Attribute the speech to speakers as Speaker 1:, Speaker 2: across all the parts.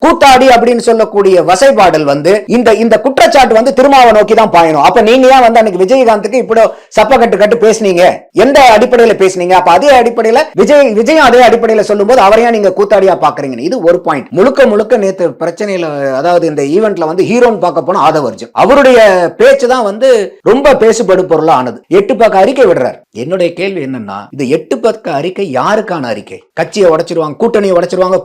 Speaker 1: கூத்தாடி அப்படின்னு சொல்லக்கூடிய வசைபாடல் வந்து இந்த குற்றச்சாட்டு வந்து திருமாவை நோக்கி தான் பாயணும். அப்ப நீங்க ஏன் வந்து அன்னைக்கு விஜயகாந்துக்கு இப்படி சப்ப கட்டு பேசுனீங்க, எந்த அடிப்படையில பேசுனீங்க? அப்ப அதே அடிப்படையில விஜயம் அதே அடிப்படையில சொல்லும் போது அவரையா நீங்க கூத்தாடியா பாக்குறீங்க? இது ஒரு பாயிண்ட். முழுக்க நேத்து பிரச்சனையில, அதாவது இந்த ஈவெண்ட்ல வந்து ஹீரோன்னு பார்க்க போனா ஆதவ் அர்ஜுன், அவருடைய பேச்சு தான் வந்து ரொம்ப பேசுபடு பொருளா ஆனது. 8 பக்க அறிக்கை விடுறார். என்னுடைய கேள்வி என்னன்னா, இந்த 8 பக்க அறிக்கை யாருக்கான அறிக்கை? கட்சியை உடைச்சிருவாங்க, கூட்டணியை உடைச்சிருவாங்க,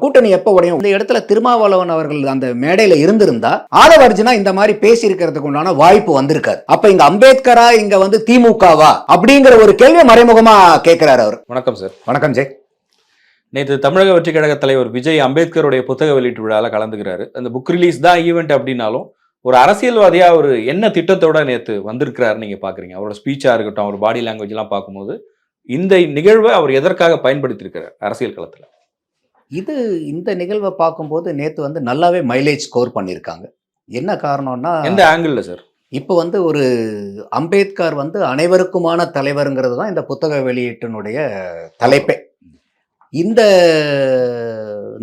Speaker 1: கூட்டணி எப்ப உடையும்? இடத்துல திருமாவளவன் அவர்கள் அந்த மேடையில இருந்திருந்தா ஆதவ் அர்ஜுனா இந்த மாதிரி பேசி இருக்கிறதுக்கு உண்டான வாய்ப்பு வந்திருக்காது. அப்ப இங்க அம்பேத்கரா, இங்க வந்து திமுகவா அப்படிங்கிற ஒரு கேள்வி மறைமுகமா கேட்கிறார் அவர்.
Speaker 2: வணக்கம் சார்.
Speaker 1: வணக்கம் ஜெய்.
Speaker 2: நேற்று தமிழக வெற்றி கழக தலைவர் விஜய் அம்பேத்கருடைய புத்தக வெளியீட்டு விழாவில் கலந்துக்கிறாரு. அந்த புக் ரிலீஸ் தான் ஈவெண்ட் அப்படின்னாலும் ஒரு அரசியல்வாதியா அவர் என்ன திட்டத்தோட நேற்று வந்திருக்கிறாரு நீங்க பாக்குறீங்க? அவரோட ஸ்பீச்சா இருக்கட்டும், அவர் பாடி லாங்குவேஜ் எல்லாம் பார்க்கும்போது இந்த நிகழ்வை அவர் எதற்காக பயன்படுத்தி இருக்கிறார் அரசியல் களத்துல?
Speaker 1: இந்த நிகழ்வை பார்க்கும்போது நேற்று வந்து நல்லாவே மைலேஜ் ஸ்கோர் பண்ணியிருக்காங்க. என்ன காரணம்னா,
Speaker 2: எந்த ஆங்கிள் சார்?
Speaker 1: இப்போ வந்து ஒரு அம்பேத்கர் வந்து அனைவருக்குமான தலைவருங்கிறது தான் இந்த புத்தக வெளியீட்டினுடைய தலைப்பே. இந்த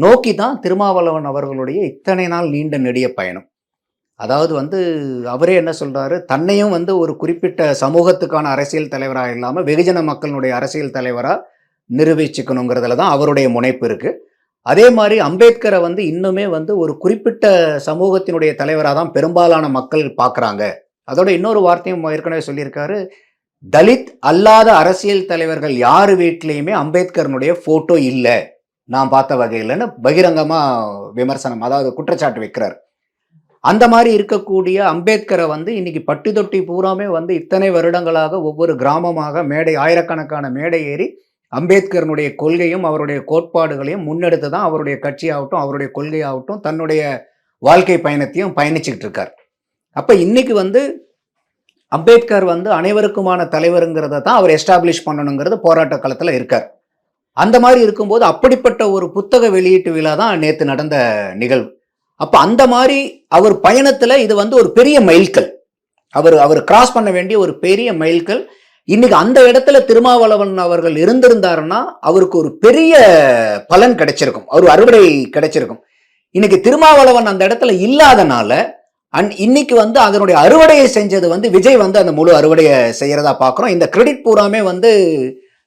Speaker 1: நோக்கி தான் திருமாவளவன் அவர்களுடைய இத்தனை நாள் நீண்ட நெடிய பயணம். அதாவது வந்து அவரே என்ன சொல்றாரு, தன்னையும் வந்து ஒரு குறிப்பிட்ட சமூகத்துக்கான அரசியல் தலைவராக இல்லாமல் வெகுஜன மக்களுடைய அரசியல் தலைவராக நிரூபிச்சுக்கணுங்கிறதுல தான் அவருடைய முனைப்பு இருக்கு. அதே மாதிரி அம்பேத்கரை வந்து இன்னுமே வந்து ஒரு குறிப்பிட்ட சமூகத்தினுடைய தலைவராக தான் பெரும்பாலான மக்கள் பார்க்குறாங்க. அதோட இன்னொரு வார்த்தையும் ஏற்கனவே சொல்லியிருக்காரு, தலித் அல்லாத அரசியல் தலைவர்கள் யார் வீட்லேயுமே அம்பேத்கரனுடைய ஃபோட்டோ இல்லை நான் பார்த்த வகையில்னு பகிரங்கமாக விமர்சனம், அதாவது குற்றச்சாட்டு வைக்கிறார். அந்த மாதிரி இருக்கக்கூடிய அம்பேத்கரை வந்து இன்னைக்கு பட்டி தொட்டி பூராமே வந்து இத்தனை வருடங்களாக ஒவ்வொரு கிராமமாக மேடை, ஆயிரக்கணக்கான மேடை ஏறி அம்பேத்கரனுடைய கொள்கையும் அவருடைய கோட்பாடுகளையும் முன்னெடுத்து தான் அவருடைய கட்சியாகட்டும், அவருடைய கொள்கையாகட்டும், தன்னுடைய வாழ்க்கை பயணத்தையும் பயணிச்சுக்கிட்டு இருக்கார். அப்போ இன்னைக்கு வந்து அம்பேத்கர் வந்து அனைவருக்குமான தலைவருங்கிறத தான் அவர் எஸ்டாப்ளிஷ் பண்ணணுங்கிறது போராட்ட களத்தில் இருக்கார். அந்த மாதிரி இருக்கும்போது அப்படிப்பட்ட ஒரு புத்தக வெளியீட்டு விழா தான் நேற்று நடந்த நிகழ்வு. அப்போ அந்த மாதிரி அவர் பயணத்தில் இது வந்து ஒரு பெரிய மைல்கல், அவர் கிராஸ் பண்ண வேண்டிய ஒரு பெரிய மைல்கல். இன்னைக்கு அந்த இடத்துல திருமாவளவன் அவர்கள் இருந்திருந்தாருன்னா அவருக்கு ஒரு பெரிய பலன் கிடைச்சிருக்கும், ஒரு அறுவடை கிடைச்சிருக்கும். இன்னைக்கு திருமாவளவன் அந்த இடத்துல இல்லாதனால இன்னைக்கு வந்து அதனுடைய அறுவடையை செஞ்சது வந்து விஜய் வந்து அந்த முழு அறுவடையை செய்யறதா பாக்குறோம். இந்த கிரெடிட் பூராமே வந்து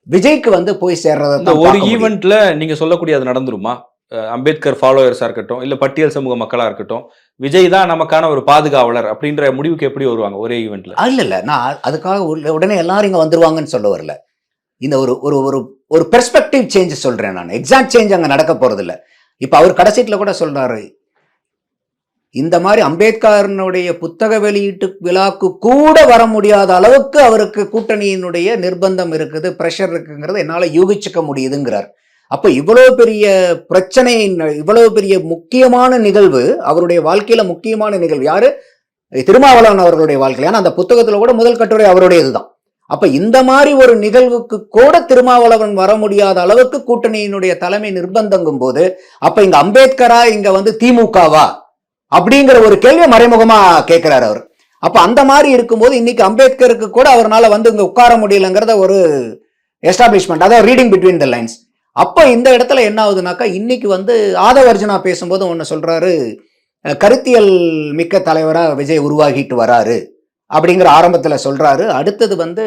Speaker 1: விஜய்க்கு வந்து போய் சேர்றதா.
Speaker 2: ஒரு ஈவெண்ட்ல நீங்க சொல்லக்கூடிய அது நடந்துருமா? அம்பேத்கர் ஃபாலோவர்ஸா இருக்கட்டும், இல்ல பட்டியல் சமூக மக்களா இருக்கட்டும், விஜய் தான் நமக்கான ஒரு பாதுகாவலர் அப்படின்ற முடிவுக்கு எப்படி வருவாங்க ஒரே ஈவெண்ட்ல? இல்ல நான் அதுக்காக உடனே எல்லாரும் இங்க வந்துருவாங்கன்னு சொல்ல வரல. இந்த ஒரு பெர்ஸ்பெக்டிவ் சேஞ்ச் சொல்றேன் நான். எக்ஸாக்ட் சேஞ்ச் அங்க நடக்க போறது இல்ல. இப்ப அவர் கடைசியில கூட சொல்றாரு, இந்த மாதிரி அம்பேத்கரனுடைய புத்தக வெளியீட்டு விழாக்கு கூட வர முடியாத அளவுக்கு அவருக்கு கூட்டணியினுடைய நிர்பந்தம் இருக்குது, பிரஷர் இருக்குங்கிறத என்னால யூகிச்சுக்க முடியுதுங்கிறார். அப்ப இவ்வளவு பெரிய பிரச்சனை, இவ்வளவு பெரிய முக்கியமான நிகழ்வு, அவருடைய வாழ்க்கையில முக்கியமான நிகழ்வு யாரு? திருமாவளவன் அவர்களுடைய வாழ்க்கையில. ஏன்னா அந்த புத்தகத்துல கூட முதல் கட்டுரை அவருடையதுதான். அப்ப இந்த மாதிரி ஒரு நிகழ்வுக்கு கூட திருமாவளவன் வர முடியாத அளவுக்கு கூட்டணியினுடைய தலைமை நிர்பந்தங்கும் போது, அப்ப இங்க அம்பேத்கரா, இங்க வந்து திமுகவா அப்படிங்கிற ஒரு கேள்வி மறைமுகமா கேட்கிறார் அவர். அப்ப அந்த மாதிரி இருக்கும்போது இன்னைக்கு அம்பேத்கருக்கு கூட அவரால் வந்து இங்க உட்கார முடியலங்கிறத ஒரு எஸ்டாப்ளிஷ்மெண்ட், அதாவது ரீடிங் பிட்வீன் த லைன்ஸ். அப்ப இந்த இடத்துல என்ன ஆகுதுனாக்கா, இன்னைக்கு வந்து ஆதவ் அர்ஜுனா பேசும்போது ஒன்னு சொல்றாரு, கருத்தியல் மிக்க தலைவரா விஜய் உருவாகிட்டு வராரு அப்படிங்கிற ஆரம்பத்துல சொல்றாரு. அடுத்தது வந்து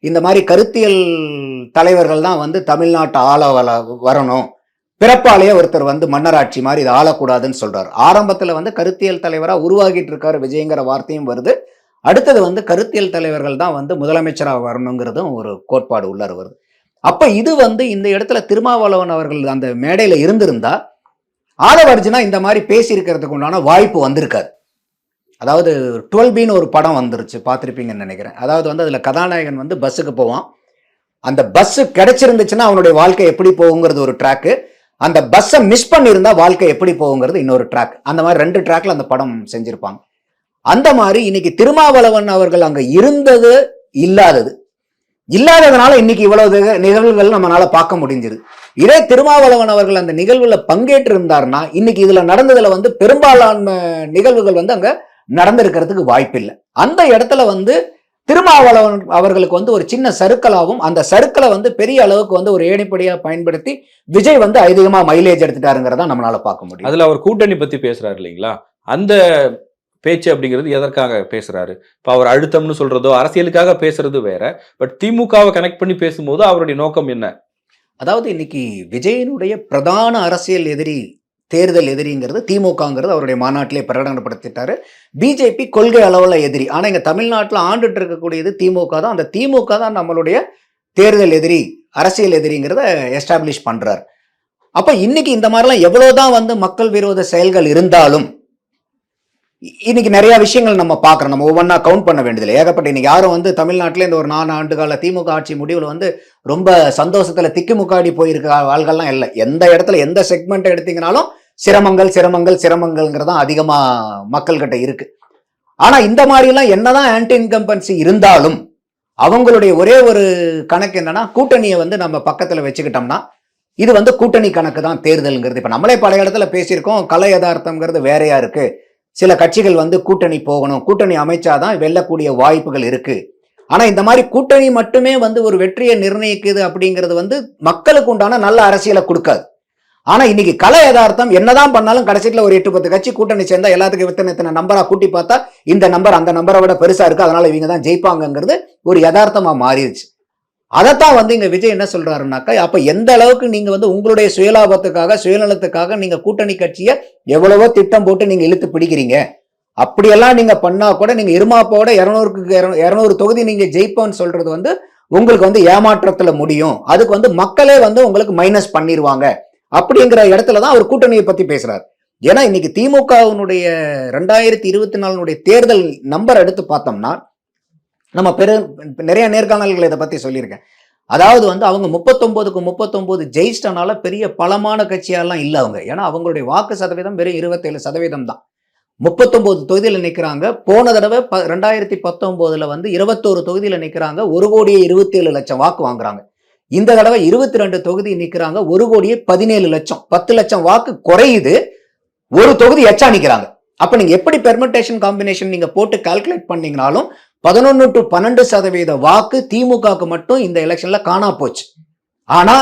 Speaker 2: இந்த மாதிரி கருத்தியல் தலைவர்கள் தான் வந்து தமிழ்நாட்டை ஆள வரணும், பிறப்பாலேயே ஒருத்தர் வந்து மன்னராட்சி மாதிரி இதை ஆளக்கூடாதுன்னு சொல்றாரு. ஆரம்பத்துல வந்து கருத்தியல் தலைவரா உருவாகிட்டு இருக்காரு விஜய்ங்கிற வார்த்தையும் வருது. அடுத்தது வந்து கருத்தியல் தலைவர்கள் தான் வந்து முதலமைச்சராக வரணுங்கிறதும் ஒரு கோட்பாடு உள்ளார வருது. அப்ப இது வந்து இந்த இடத்துல திருமாவளவன் அவர்கள் அந்த மேடையில இருந்திருந்தா ஆதவ் அர்ஜுனா இந்த மாதிரி பேசி இருக்கிறதுக்கு உண்டான வாய்ப்பு வந்திருக்காது. அதாவது 12Bன்னு ஒரு படம் வந்துருச்சு, பார்த்துருப்பீங்கன்னு நினைக்கிறேன். அதாவது வந்து அதுல கதாநாயகன் வந்து பஸ்ஸுக்கு போவான். அந்த பஸ் கிடைச்சிருந்துச்சுன்னா அவனுடைய வாழ்க்கை எப்படி போகுங்கிறது ஒரு ட்ராக்கு, அந்த பஸ்ஸை மிஸ் பண்ணியிருந்தா வாழ்க்கை எப்படி போகுங்கிறது இன்னொரு ட்ராக். அந்த மாதிரி 2 ட்ராக்ல அந்த படம் செஞ்சிருப்பாங்க. அந்த மாதிரி இன்னைக்கு திருமாவளவன் அவர்கள் அங்க இருந்தது இல்லாததுனால இன்னைக்கு இவ்வளவு நிகழ்வுகள் நம்மளால பார்க்க முடிஞ்சது. இதே திருமாவளவன் அவர்கள் அந்த நிகழ்வுல பங்கேற்று இருந்தாருன்னா இன்னைக்கு இதுல நடந்ததுல வந்து பெரும்பாலான நிகழ்வுகள் வந்து அங்க நடந்திருக்கிறதுக்கு வாய்ப்பு இல்லை. அந்த இடத்துல வந்து
Speaker 1: திருமாவளவன் அவர்களுக்கு வந்து ஒரு சின்ன சறுக்கலாவும், அந்த சறுக்கலை வந்து பெரிய அளவுக்கு வந்து ஒரு ஏணிப்படியா பயன்படுத்தி விஜய் வந்து அதிகமா மைலேஜ் எடுத்துட்டாருங்கிறத நம்மளால பார்க்க முடியும்.
Speaker 2: அதுல அவர் கூட்டணி பத்தி பேசுறாரு இல்லைங்களா, அந்த பேச்சு அப்படிங்கிறது எதற்காக பேசுறாரு? இப்ப அவர் அழுத்தம்னு சொல்றதோ அரசியலுக்காக பேசுறது வேற. பட் திமுகவை கனெக்ட் பண்ணி பேசும்போது அவருடைய நோக்கம் என்ன?
Speaker 1: அதாவது இன்னைக்கு விஜயனுடைய பிரதான அரசியல் எதிரி, தேர்தல் எதிரிங்கிறது திமுகங்கிறது அவருடைய மாநாட்டிலே பிரகடனப்படுத்திட்டாரு. பிஜேபி கொள்கை அளவுல எதிரி. ஆனா இங்க தமிழ்நாட்டில் ஆண்டுட்டு இருக்கக்கூடியது திமுக தான். அந்த திமுக தான் நம்மளுடைய தேர்தல் எதிரி, அரசியல் எதிரிங்கிறத எஸ்டாப்ளிஷ் பண்றாரு. அப்ப இன்னைக்கு இந்த மாதிரிலாம் எவ்வளவுதான் வந்து மக்கள் விரோத செயல்கள் இருந்தாலும் இன்னைக்கு நிறைய விஷயங்கள் நம்ம பார்க்குறோம். நம்ம ஒவ்வொன்றா கவுண்ட் பண்ண வேண்டியதில்லை. ஏகப்பட்ட இன்னைக்கு யாரும் வந்து தமிழ்நாட்டில் இந்த ஒரு 4 ஆண்டு கால திமுக ஆட்சி முடிவில் வந்து ரொம்ப சந்தோஷத்தில் திக்குமுக்காடி போயிருக்க ஆள்கள்லாம் இல்லை. எந்த இடத்துல எந்த செக்மெண்ட்டை எடுத்தீங்கனாலும் சிரமங்கள் சிரமங்கள் சிரமங்கள்ங்கிறது தான் அதிகமாக மக்கள்கிட்ட இருக்கு. ஆனால் இந்த மாதிரிலாம் என்னதான் ஆன்டி இன்கம்பன்சி இருந்தாலும் அவங்களுடைய ஒரே ஒரு கணக்கு என்னன்னா, கூட்டணியை வந்து நம்ம பக்கத்தில் வச்சுக்கிட்டோம்னா இது வந்து கூட்டணி கணக்கு தான் தேர்தலுங்கிறது. இப்போ நம்மளே பல இடத்துல பேசியிருக்கோம். கலை யதார்த்தம்ங்கிறது வேறையா இருக்கு. சில கட்சிகள் வந்து கூட்டணி போகணும், கூட்டணி அமைச்சாதான் வெல்லக்கூடிய வாய்ப்புகள் இருக்கு. ஆனா இந்த மாதிரி கூட்டணி மட்டுமே வந்து ஒரு வெற்றியை நிர்ணயிக்குது அப்படிங்கிறது வந்து மக்களுக்கு உண்டான நல்ல அரசியலை கொடுக்காது. ஆனா இன்னைக்கு கலை யதார்த்தம் என்னதான் பண்ணாலும் கடைசியில் ஒரு 8-10 கட்சி கூட்டணி சேர்ந்தா எல்லாத்துக்கும் இத்தனை நம்பரா கூட்டி பார்த்தா இந்த நம்பர் அந்த நம்பரை விட பெருசா இருக்கு, அதனால இவங்க தான் ஜெயிப்பாங்கிறது ஒரு யதார்த்தமா மாறிடுச்சு. அதைத்தான் வந்து இங்க விஜய் என்ன சொல்றாருன்னாக்கா, அப்ப எந்த அளவுக்கு நீங்க வந்து உங்களுடைய சுயலாபத்துக்காக சுயநலத்துக்காக நீங்க கூட்டணி கட்சியை எவ்வளவோ திட்டம் போட்டு நீங்க இழுத்து பிடிக்கிறீங்க. அப்படியெல்லாம் நீங்க பண்ணா கூட நீங்க இருமாப்போட 200 தொகுதி நீங்க ஜெயிப்போன்னு சொல்றது வந்து உங்களுக்கு வந்து ஏமாற்றத்துல முடியும். அதுக்கு வந்து மக்களே வந்து உங்களுக்கு மைனஸ் பண்ணிடுவாங்க அப்படிங்கிற இடத்துலதான் அவர் கூட்டணியை பத்தி பேசுறாரு. ஏன்னா இன்னைக்கு திமுகவினுடைய 2024 தேர்தல் நம்பர் எடுத்து பார்த்தோம்னா, நம்ம நிறைய நேர்காணல்கள் இதை பத்தி சொல்லியிருக்கேன். அதாவது வந்து அவங்க 39க்கு 39 ஜெயிச்சிட்டனால பெரிய பலமான கட்சியெல்லாம் இல்லை அவங்க. ஏன்னா அவங்களுடைய வாக்கு சதவீதம் வெறும் 27% தான். 39 தொகுதியில் நிற்கிறாங்க. போன தடவை 2019 வந்து 21 தொகுதியில் நிற்கிறாங்க. 1,27,00,000 வாக்கு வாங்குறாங்க. இந்த தடவை 22 தொகுதி நிற்கிறாங்க. 1,17,00,000, 10 லட்சம் வாக்கு குறையுது. ஒரு தொகுதி எச்சா நிற்கிறாங்க. அப்ப நீங்க எப்படி பெர்மிட்டேஷன் காம்பினேஷன் நீங்க போட்டு கால்குலேட் பண்ணீங்கனாலும் 11 to 12% வாக்கு திமுகவுக்கு மட்டும் இந்த எலெக்ஷன்ல காணா போச்சு. ஆனா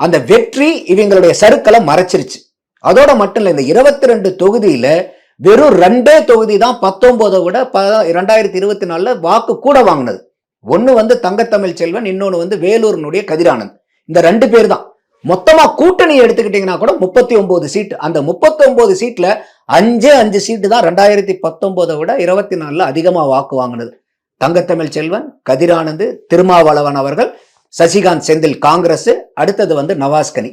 Speaker 1: அந்த வெற்றி இவங்களுடைய சறுக்களை மறைச்சிருச்சு. அதோட மட்டும் இல்ல, இந்த 22 தொகுதியில வெறும் 2 தொகுதி தான் 19 விட 2024 வாக்கு கூட வாங்கினது. ஒன்னு வந்து தங்கத்தமிழ் செல்வன், இன்னொன்னு வந்து வேலூரினுடைய கதிரானந்த். இந்த 2 பேர் தான். மொத்தமா கூட்டணி எடுத்துக்கிட்டீங்கன்னா கூட 39 சீட். அந்த 39 சீட்ல 5 சீட்டு தான் 2019 விட 24 அதிகமா வாக்கு வாங்கினது. தங்கத்தமிழ் செல்வன், கதிரானந்த், திருமாவளவன் அவர்கள், சசிகாந்த் செந்தில் காங்கிரஸ், அடுத்தது வந்து நவாஸ்கனி.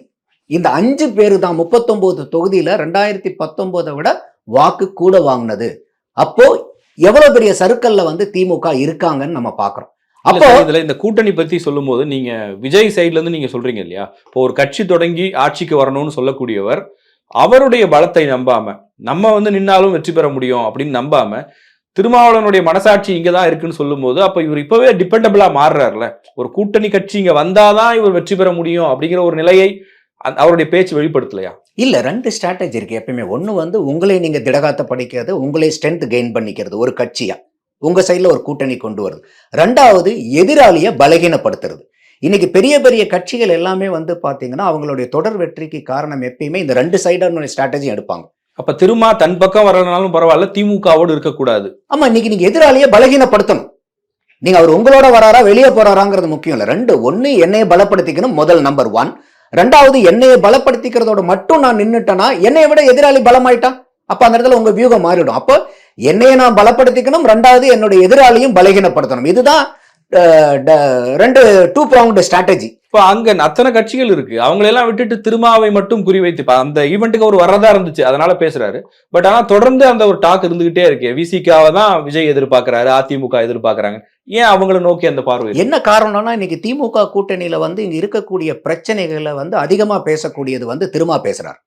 Speaker 1: இந்த 5 பேரு தான் 39 தொகுதியில 2019 விட வாக்கு கூட வாங்கினது. அப்போ எவ்வளவு பெரிய சர்க்கிள்ல வந்து திமுக இருக்காங்கன்னு நம்ம பாக்குறோம். அப்போ
Speaker 2: இதுல இந்த கூட்டணி பத்தி சொல்லும் போது நீங்க விஜய் சைட்ல இருந்து நீங்க சொல்றீங்க இல்லையா, இப்போ ஒரு கட்சி தொடங்கி ஆட்சிக்கு வரணும்னு சொல்லக்கூடியவர் அவருடைய பலத்தை நம்பாம நம்ம வந்து நின்னாலும் வெற்றி பெற முடியும் அப்படின்னு நம்பாம திருமாவளவனுடைய மனசாட்சி இங்கதான் இருக்குன்னு சொல்லும் போது அப்ப இவர் இப்பவே டிபெண்டபிளா மாறுறாருல. ஒரு கூட்டணி கட்சி இங்க வந்தாதான் இவர் வெற்றி பெற முடியும் அப்படிங்கிற ஒரு நிலையை அவருடைய பேச்சு வெளிப்படுத்தலையா?
Speaker 1: இல்ல, 2 ஸ்ட்ராட்டஜி இருக்கு எப்பயுமே. ஒண்ணு வந்து உங்களை நீங்க திடகாத்த படிக்கிறது, உங்களை ஸ்ட்ரென்த் கெயின் பண்ணிக்கிறது ஒரு கட்சியா, உங்க சைட்ல ஒரு கூட்டணி கொண்டு வருது. 2வது எதிராளியை பலகீனப்படுத்துறது. இன்னைக்கு பெரிய பெரிய கட்சிகள் எல்லாமே வந்து பாத்தீங்கன்னா அவங்களுடைய தொடர் வெற்றிக்கு காரணம் எப்பயுமே இந்த 2 சைடான ஸ்ட்ராட்டஜி எடுப்பாங்க.
Speaker 2: அப்ப திருமா தன் பக்கம் வரலனாலும் பரவாயில்ல, திமுகவோடு இருக்கக்கூடாது.
Speaker 1: ஆமா, இன்னைக்கு நீங்க எதிராளியை பலகீனப்படுத்தணும். நீங்க அவர் உங்களோட வராரா வெளியே போறாராங்கிறது முக்கியம் இல்ல. 2 ஒன்னு என்னைய பலப்படுத்திக்கணும், முதல் நம்பர் 1. 2வது என்னைய பலப்படுத்திக்கிறதோட மட்டும் நான் நின்னுட்டேன்னா என்னைய விட எதிராளி பலமாயிட்டான். அப்ப அந்த இடத்துல உங்க வியூகம் மாறிடும். அப்போ என்னைய நான் பலப்படுத்திக்கணும், 2வது என்னுடைய எதிராளியும் பலகீனப்படுத்தணும். இதுதான் 2 pronged ஸ்ட்ராட்டஜி.
Speaker 2: இப்போ அங்க அத்தனை கட்சிகள் இருக்கு, அவங்களெல்லாம் விட்டுட்டு திருமாவை மட்டும் குறிவைத்து அந்த ஈவெண்ட்டுக்கு அவர் வரதா இருந்துச்சு, அதனால பேசுறாரு. பட் ஆனா தொடர்ந்து அந்த ஒரு டாக் இருந்துகிட்டே இருக்கு. விசிகாவை தான் விஜய் எதிர்பார்க்கிறாரு, அதிமுக எதிர்பார்க்கறாங்க. ஏன் அவங்களை நோக்கி அந்த பார்வை?
Speaker 1: என்ன காரணம்னா இன்னைக்கு திமுக கூட்டணியில வந்து இங்க இருக்கக்கூடிய பிரச்சனைகளை வந்து அதிகமா பேசக்கூடியது வந்து திருமா பேசுறாரு.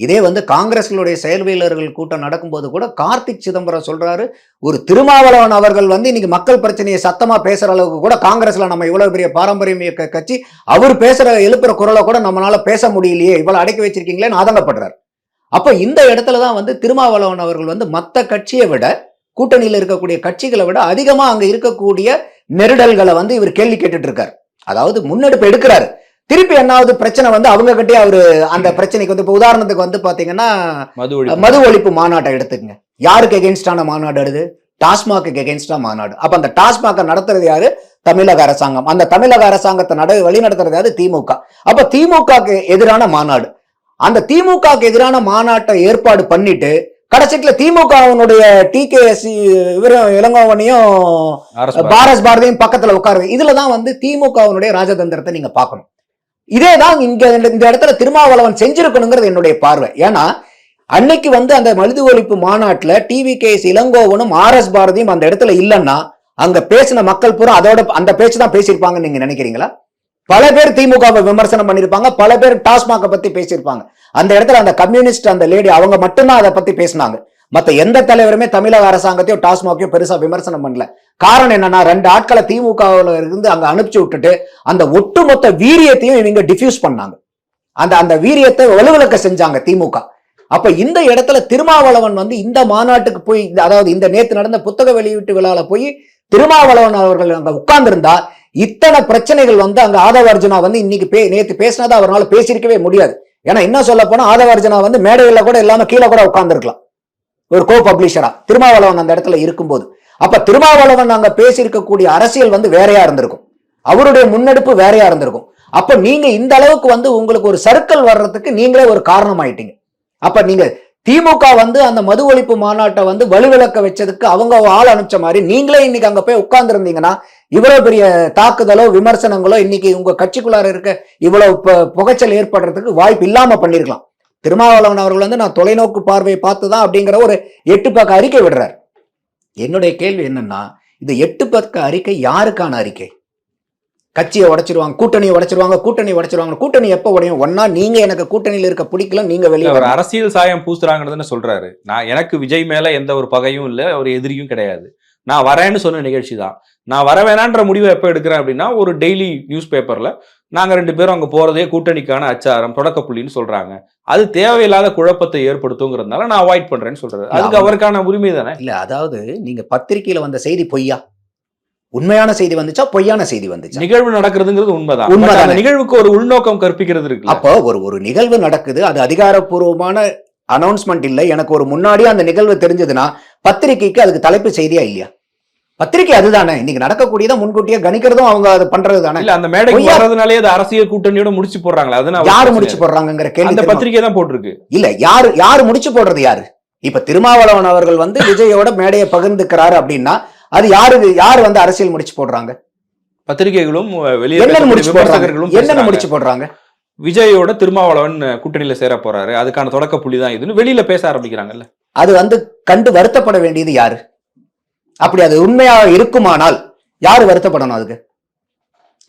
Speaker 1: இதே வந்து காங்கிரஸ்களுடைய செயல்வீரர்கள் கூட்டம் நடக்கும்போது கூட கார்த்திக் சிதம்பரம் சொல்றாரு, ஒரு திருமாவளவன் அவர்கள் வந்து இன்னைக்கு மக்கள் பிரச்சனையை சத்தமா பேசுற அளவுக்கு கூட காங்கிரஸ்ல நம்ம இவ்வளவு பெரிய பாரம்பரிய கட்சி, அவர் எழுப்புற குரலை கூட நம்மளால பேச முடியலையே, இவ்வளவு அடக்கி வச்சிருக்கீங்களேன்னு ஆதங்கப்படுறாரு. அப்ப இந்த இடத்துலதான் வந்து திருமாவளவன் அவர்கள் வந்து மத்த கட்சியை விட, கூட்டணியில் இருக்கக்கூடிய கட்சிகளை விட அதிகமா அங்க இருக்கக்கூடிய நெருடல்களை வந்து இவர் கேள்வி கேட்டுட்டு இருக்காரு. அதாவது முன்னெடுப்பு எடுக்கிறாரு. திருப்பி என்னாவது பிரச்சனை வந்து அவங்க கிட்டே அவரு அந்த பிரச்சனைக்கு வந்து, இப்ப உதாரணத்துக்கு வந்து பாத்தீங்கன்னா மது ஒழிப்பு மாநாட்டை எடுத்துக்கங்க. யாருக்கு எகென்ஸ்டான மாநாடு எடுது? டாஸ்மாக்கு எகென்ஸ்டா மாநாடு. அப்ப அந்த டாஸ்மாக நடத்துறது யாரு? தமிழக அரசாங்கம். அந்த தமிழக அரசாங்கத்தை வழி நடத்துறது யாரு? திமுக. அப்ப திமுகக்கு எதிரான மாநாடு. அந்த திமுகக்கு எதிரான மாநாட்டை ஏற்பாடு பண்ணிட்டு கடைசியில திமுகவினுடைய டிகேஎஸ் இளங்கோவனையும் பாரஸ் பாரதியும் பக்கத்துல உட்காருது. இதுலதான் வந்து திமுகவினுடைய ராஜதந்திரத்தை நீங்க பார்க்கணும். இதேதான் இங்க இந்த இடத்துல திருமாவளவன் செஞ்சிருக்கணுங்கிறது என்னுடைய பார்வை. ஏன்னா அன்னைக்கு வந்து அந்த மது ஒழிப்பு மாநாட்டுல டிவிகேஎஸ் இளங்கோவனும் ஆர்எஸ் பாரதியும் அந்த இடத்துல இல்லைன்னா அங்க பேசின மக்கள் பூரா அதோட அந்த பேச்சு தான் பேசியிருப்பாங்கன்னு நீங்க நினைக்கிறீங்களா? பல பேர் திமுகவை விமர்சனம் பண்ணிருப்பாங்க, பல பேர் டாஸ்மாக பத்தி பேசியிருப்பாங்க. அந்த இடத்துல அந்த கம்யூனிஸ்ட் அந்த லேடி அவங்க மட்டும்தான் அதை பத்தி பேசினாங்க. மத்த எந்த தலைவருமே தமிழக அரசாங்கத்தையோ டாஸ்மாகையோ பெருசா விமர்சனம் பண்ணல. காரணம் என்னன்னா 2 ஆட்களை திமுகவுல இருந்து அங்க அனுப்பிச்சு விட்டுட்டு அந்த ஒட்டுமொத்த வீரியத்தையும் இவங்க டிஃப்யூஸ் பண்ணாங்க. அந்த வீரியத்தை வலுவிழக்க செஞ்சாங்க திமுக. அப்ப இந்த இடத்துல திருமாவளவன் வந்து இந்த மாநாட்டுக்கு போய், அதாவது இந்த நேத்து நடந்த புத்தக வெளியீட்டு விழால போய் திருமாவளவன் அவர்கள் அங்க உட்கார்ந்து இருந்தா இத்தனை பிரச்சனைகள் வந்து அங்க ஆதவர்ஜுனா வந்து இன்னைக்கு நேத்து பேசினதை அவரால் பேசியிருக்கவே முடியாது. ஏன்னா என்ன சொல்ல போனா ஆதவர்ஜுனா வந்து மேடையில கூட இல்லாம கீழே கூட உட்கார்ந்து இருக்கலாம் ஒரு கோ பப்ளிஷரா திருமாவளவன் அந்த இடத்துல இருக்கும்போது. அப்ப திருமாவளவன் அங்க பேசியிருக்கக்கூடிய அரசியல் வந்து வேறையா இருந்திருக்கும், அவருடைய முன்னெடுப்பு வேறையா இருந்திருக்கும். அப்ப நீங்க இந்த அளவுக்கு வந்து உங்களுக்கு ஒரு சர்க்கிள் வர்றதுக்கு நீங்களே ஒரு காரணம் ஆயிட்டீங்க. அப்ப நீங்க திமுக வந்து அந்த மது ஒழிப்பு மாநாட்டை வந்து வலுவிழக்க வச்சதுக்கு அவங்க ஆள் அனுப்பிச்ச மாதிரி நீங்களே இன்னைக்கு அங்க போய் உட்கார்ந்து இருந்தீங்கன்னா இவ்வளவு பெரிய தாக்குதலோ விமர்சனங்களோ இன்னைக்கு உங்க கட்சிக்குள்ளார இருக்க இவ்வளவு புகைச்சல் ஏற்படுறதுக்கு வாய்ப்பு இல்லாம பண்ணிருக்கலாம். திருமாவளவன் அவர்கள் வந்து நான் தொலைநோக்கு பார்வையை பார்த்துதான் அப்படிங்கிற ஒரு 8 பக்க அறிக்கை விடுறார். என்னுடைய கேள்வி என்னன்னா, இந்த 8 பக்க அறிக்கை யாருக்கான அறிக்கை? கட்சியை உடைச்சிருவாங்க, கூட்டணியை உடைச்சிருவாங்க, கூட்டணி எப்ப உடையும்? ஒன்னா நீங்க எனக்கு கூட்டணியில இருக்க பிடிக்கல, நீங்க வெளியே
Speaker 2: ஒரு அரசியல் சாயம் பூசுறாங்கன்னு சொல்றாரு. நான் எனக்கு விஜய் மேல எந்த ஒரு பகையும் இல்ல, ஒரு எதிரியும் கிடையாது. நான் வரேன்னு சொன்ன நிகழ்ச்சி தான். நான் வர வேணான்ற முடிவை எப்ப எடுக்கிறேன் அப்படின்னா, ஒரு டெய்லி நியூஸ் பேப்பர்ல நாங்க 2 பேரும் அங்க போறதே கூட்டணிக்கான அச்சாரம் தொடக்க புள்ளின்னு சொல்றாங்க. அது தேவையில்லாத குழப்பத்தை ஏற்படுத்துங்கிறதுனால நான் அவாய்ட் பண்றேன்னு சொல்றாரு. அதுக்கு அவருக்கான உரிமை தானே.
Speaker 1: இல்ல, அதாவது நீங்க பத்திரிகையில வந்த செய்தி பொய்யா, உண்மையான செய்தி வந்துச்சா, பொய்யான செய்தி வந்துச்சா?
Speaker 2: நிகழ்வு நடக்கிறதுங்கிறது உண்மைதான். அந்த நிகழ்வுக்கு ஒரு உள்நோக்கம் கற்பிக்கிறது இருக்கு.
Speaker 1: அப்போ ஒரு நிகழ்வு நடக்குது, அது அதிகாரப்பூர்வமான அனௌன்ஸ்மெண்ட் இல்லை, எனக்கு ஒரு முன்னாடியே அந்த நிகழ்வு தெரிஞ்சதுன்னா பத்திரிகைக்கு அதுக்கு தலைப்பு செய்தியா இல்லையா? பத்திரிகை அதுதானே இன்னைக்கு நடக்கக்கூடியதை முன்கூட்டியே கணிக்கிறதும் அவங்க அது பண்றது தானே.
Speaker 2: இல்ல, அந்த மேடைக்கு வர்றதுனாலே அது அரசியல் கூட்டணியோட முடிச்சு போடுறாங்களா? அதனால
Speaker 1: யாரு முடிச்சு போடுறாங்கிற கேள்வி
Speaker 2: அந்த பத்திரிகை தான் போட்டிருக்கு.
Speaker 1: இல்ல, யாரு முடிச்சு போடுறது? யாரு? இப்ப திருமாவளவன் அவர்கள் வந்து விஜயோட மேடையை பகிர்ந்துக்கிறாரு அப்படின்னா அது யாரு வந்து அரசியல் முடிச்சு போடுறாங்க?
Speaker 2: பத்திரிகைகளும்
Speaker 1: என்ன முடிச்சு போடுறாங்க?
Speaker 2: விஜயோட திருமாவளவன் கூட்டணியில சேர போறாரு, அதுக்கான தொடக்க புள்ளி தான் இதுன்னு வெளியில பேச ஆரம்பிக்கிறாங்கல்ல.
Speaker 1: அது வந்து கண்டு வருத்தப்பட வேண்டியது யாரு? அப்படி அது உண்மையாக இருக்குமானால் யாரு வருத்தப்படணும்? அதுக்கு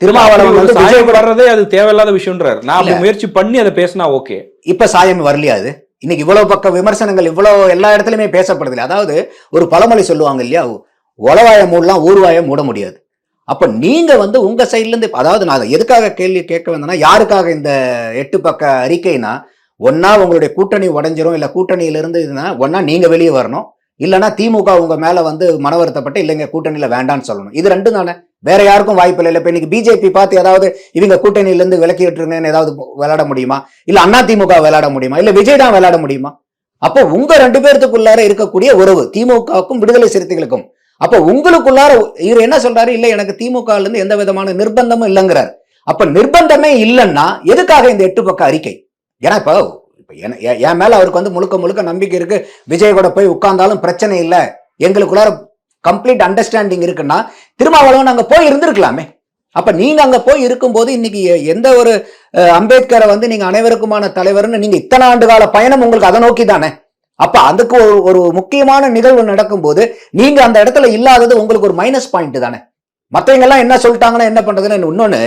Speaker 1: திருமாவளவன் வந்து விஜய்
Speaker 2: வர்றதே அது தேவையில்லாத விஷயம்ன்றாரு. நான் முயற்சி பண்ணி அதை பேசினா ஓகே.
Speaker 1: இப்ப சாயம் வரலையா? அது இன்னைக்கு இவ்வளவு பக்க விமர்சனங்கள் இவ்வளவு எல்லா இடத்துலயுமே பேசப்படுது இல்லை. அதாவது ஒரு பழமொழி சொல்லுவாங்க இல்லையா, உளவாய மூடலாம், ஊர்வாய மூட முடியாது. அப்ப நீங்க வந்து உங்க சைட்ல இருந்து, அதாவது நான் எதுக்காக கேள்வி கேட்க வந்தேன்னா, யாருக்காக இந்த 8 பக்க அறிக்கைனா, ஒன்னா உங்களுடைய கூட்டணி உடைஞ்சிரும், இல்ல கூட்டணியில இருந்து ஒன்னா நீங்க வெளியே வரணும், இல்லைன்னா திமுக உங்க மேல வந்து மன வருத்தப்பட்டு இல்லைங்க கூட்டணியில வேண்டான்னு சொல்லணும். இது 2 தானே, வேற யாருக்கும் வாய்ப்பு இல்லை. இப்ப இன்னைக்கு பிஜேபி பார்த்து ஏதாவது இவங்க கூட்டணியில இருந்து விலக்கி விட்டுருங்கன்னு ஏதாவது விளையாட முடியுமா? இல்ல அண்ணா திமுக விளையாட முடியுமா? இல்ல விஜய் தான் விளையாட முடியுமா? அப்போ உங்க 2 பேர்த்துக்குள்ளார இருக்கக்கூடிய உறவு திமுகவுக்கும் விடுதலை சிறுத்தைகளுக்கும், அப்ப உங்களுக்குள்ளார இவர் என்ன சொல்றாரு? இல்ல எனக்கு திமுக இருந்து எந்த விதமான நிர்பந்தமும் இல்லைங்கிறார். அப்ப நிர்பந்தமே இல்லைன்னா எதுக்காக இந்த 8 பக்க அறிக்கை? ஏன்னா இப்ப என் மேல அவருக்கு வந்து முழுக்க நம்பிக்கை இருக்கு, விஜய் கூட போய் உட்கார்ந்தாலும் பிரச்சனை இல்லை, எங்களுக்குள்ளார கம்ப்ளீட் அண்டர்ஸ்டாண்டிங் இருக்குன்னா திருமாவளவன் அங்க போய் இருந்திருக்கலாமே. அப்ப நீங்க அங்க போய் இருக்கும்போது இன்னைக்கு எந்த ஒரு அம்பேத்கரை வந்து நீங்க அனைவருக்குமான தலைவர்னு நீங்க இத்தனை ஆண்டு கால பயணம் உங்களுக்கு அதை நோக்கி தானே. அப்ப அதுக்கு ஒரு முக்கியமான நிகழ்வு நடக்கும் போது நீங்க அந்த இடத்துல இல்லாதது உங்களுக்கு ஒரு மைனஸ் பாயிண்ட் தானே. மற்றவங்க எல்லாம் என்ன சொல்லிட்டாங்கன்னா என்ன பண்றதுன்னு. இன்னொன்னு,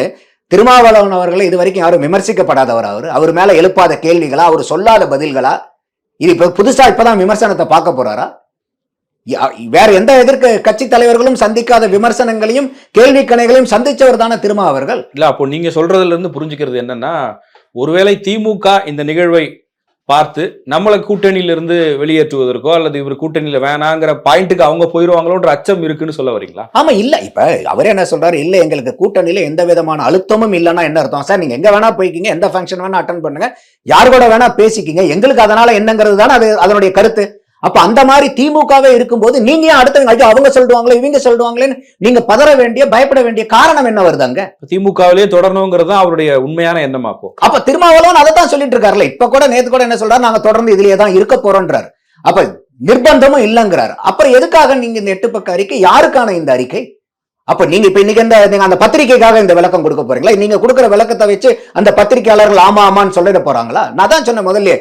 Speaker 1: திருமாவளவன் அவர்களை இது வரைக்கும் யாரும் விமர்சிக்கப்படாதவர், அவர் மேல எழுப்பாத கேள்விகளா, அவர் சொல்லாத பதில்களா, இது இப்ப புதுசா இப்பதான் விமர்சனத்தை பார்க்க போறாரா? வேற எந்த எதிர்க்க கட்சி தலைவர்களும் சந்திக்காத விமர்சனங்களையும் கேள்வி கணைகளையும் சந்திச்சவர் தானே திருமா அவர்கள்.
Speaker 2: இல்ல, அப்போ நீங்க சொல்றதுல இருந்து புரிஞ்சுக்கிறது என்னன்னா, ஒருவேளை திமுக இந்த நிகழ்வை பார்த்து நம்மளை கூட்டணியில இருந்து வெளியேற்றுவதற்கோ அல்லது இவர் கூட்டணியில வேணாங்கிற பாயிண்ட்டுக்கு அவங்க போயிருவாங்களோன்ற அச்சம் இருக்குன்னு சொல்ல வரீங்களா?
Speaker 1: ஆமா, இல்ல இப்ப அவரே என்ன சொல்றாரு, இல்ல எங்களுக்கு கூட்டணியில எந்த விதமான அழுத்தமும் இல்லைன்னா என்ன அர்த்தம் சார், நீங்க எங்க வேணா போய்க்கிங்க, எந்த ஃபங்க்ஷன் வேணா அட்டன் பண்ணுங்க, யார் கூட வேணா பேசிக்கிங்க, எங்களுக்கு அதனால என்னங்கிறது தானே அது அதனுடைய கருத்து. அப்ப அந்த மாதிரி திமுகவே இருக்கும்போது நீங்க ஏன் அடுத்த அவங்க சொல்லுவாங்களே இவங்க சொல்லுவாங்களேன்னு நீங்க பதற வேண்டிய பயப்பட வேண்டிய காரணம் என்ன வருதாங்க?
Speaker 2: திமுகவிலேயே தொடரணுங்கிறது அவருடைய உண்மையான எண்ணமா?
Speaker 1: அப்ப திருமாவளவன் அதை தான் சொல்லிட்டு இருக்காருல்ல. இப்ப கூட நேத்து கூட என்ன சொல்றாரு, நாங்க தொடர்ந்து இதுலயே தான் இருக்க போறோம்ன்றாரு. அப்ப நிர்பந்தமும் இல்லங்கிறாரு. அப்புறம் எதுக்காக நீங்க இந்த 8 பக்க அறிக்கை, யாருக்கான இந்த அறிக்கை? அப்ப நீங்க இப்ப இன்னைக்கு நீங்க அந்த பத்திரிகைக்காக இந்த விளக்கம் கொடுக்க போறீங்களா? நீங்க கொடுக்குற விளக்கத்தை வச்சு அந்த பத்திரிகையாளர்கள் ஆமா ஆமான்னு சொல்லிட போறாங்களா? நான் தான் சொன்ன முதல்ல,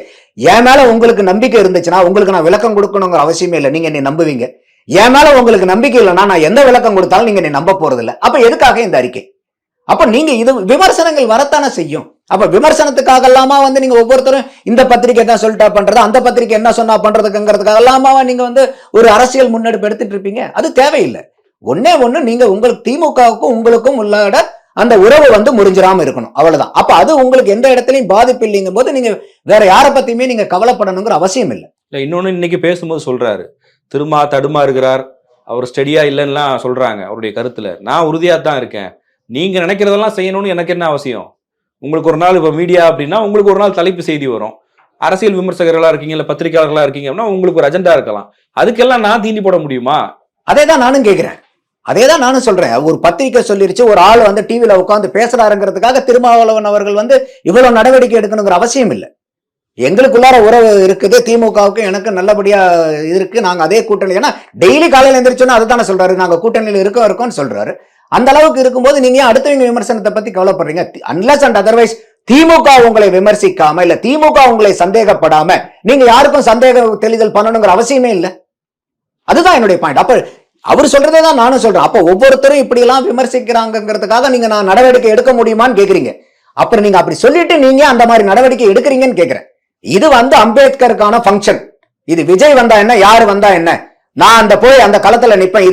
Speaker 1: என் மேல உங்களுக்கு நம்பிக்கை இருந்துச்சுன்னா உங்களுக்கு நான் விளக்கம் கொடுக்கணுங்கிற அவசியமே இல்லை, நீங்க என்னை நம்புவீங்க. என் மேல உங்களுக்கு நம்பிக்கை இல்லைன்னா நான் எந்த விளக்கம் கொடுத்தாலும் நீங்க என்னை நம்ப போறது இல்லை. அப்ப எதுக்காக இந்த அறிக்கை? அப்ப நீங்க இது விமர்சனங்கள் வரத்தானே செய்யும். அப்ப விமர்சனத்துக்காக எல்லாமா நீங்க ஒவ்வொருத்தரும் இந்த பத்திரிகை தான் சொல்லிட்டா பண்றது, அந்த பத்திரிகை என்ன சொன்னா பண்றதுக்குங்கிறதுக்காக எல்லாமா நீங்க ஒரு அரசியல் முன்னெடுப்பு எடுத்துட்டு இருப்பீங்க. அது தேவையில்லை. ஒண்ணு நீங்க உங்களுக்கு திமுகவுக்கும் உங்களுக்கும் உள்ளாட அந்த உறவு முறிஞ்சிராம இருக்கணும், அவ்வளவுதான். அப்ப அது உங்களுக்கு எந்த இடத்துலயும் பாதிப்பு இல்லைங்கும் போது நீங்க வேற யாரை பத்தியுமே நீங்க கவலைப்படணுங்கிற அவசியம் இல்லை.
Speaker 2: இன்னொன்னு இன்னைக்கு பேசும்போது சொல்றாரு, திருமா தடுமா இருக்கிறார், அவர் ஸ்டெடியா இல்லைன்னா சொல்றாங்க அவருடைய கருத்துல. நான் உறுதியா தான் இருக்கேன், நீங்க நினைக்கிறதெல்லாம் செய்யணும்னு எனக்கு என்ன அவசியம்? உங்களுக்கு ஒரு நாள் இப்ப மீடியா அப்படின்னா உங்களுக்கு ஒரு நாள் தலைப்பு செய்தி வரும், அரசியல் விமர்சகர்களா இருக்கீங்க இல்ல பத்திரிகையாளர்களா இருக்கீங்க அப்படின்னா உங்களுக்கு ஒரு அஜெண்டா இருக்கலாம், அதுக்கெல்லாம் நான் தீண்டி போட முடியுமா?
Speaker 1: அதே தான் நானும் கேட்கிறேன், அதே தான் நானும் சொல்றேன். ஒரு பத்திரிகை சொல்லிருச்சு, ஒரு ஆள் டிவில உட்காந்து பேசுறாருங்கிறதுக்காக திருமாவளவன் அவர்கள் இவ்வளவு நடவடிக்கை எடுக்கணுங்கிற அவசியம் இல்லை. எங்களுக்குள்ளார உறவு இருக்குது, திமுகவுக்கு எனக்கு நல்லபடியா இருக்கு, நாங்க அதே கூட்டணி. ஏன்னா டெய்லி காலையில எந்திரிச்சோன்னா அதுதானே சொல்றாரு, நாங்க கூட்டணியில இருக்கோம்னு சொல்றாரு. அந்த அளவுக்கு இருக்கும்போது நீங்க அடுத்தவங்க விமர்சனத்தை பத்தி கவலைப்படுறீங்க? அன்லஸ் அண்ட் அதர்வைஸ் திமுக உங்களை விமர்சிக்காம இல்ல திமுக உங்களை சந்தேகப்படாம நீங்க யாருக்கும் சந்தேக தெளிதல் பண்ணணுங்கிற அவசியமே இல்லை. அதுதான் என்னுடைய பாயிண்ட். அப்ப அவர் சொல்றதே தான் நானும் சொல்றேன். அப்ப ஒவ்வொருத்தரும் இப்படி எல்லாம் விமர்சிக்கிறாங்கிறதுக்காக நீங்க நான் நடவடிக்கை எடுக்க முடியுமான்னு கேக்குறீங்க. அப்புறம் நீங்க அப்படி சொல்லிட்டு நீங்க அந்த மாதிரி நடவடிக்கை எடுக்கிறீங்கன்னு கேக்குறேன். இது அம்பேத்கருக்கான ஃபங்க்ஷன். இது விஜய் வந்தா என்ன, யாரு வந்தா என்ன, நான் போய் அந்த களத்துல நிப்பேன்.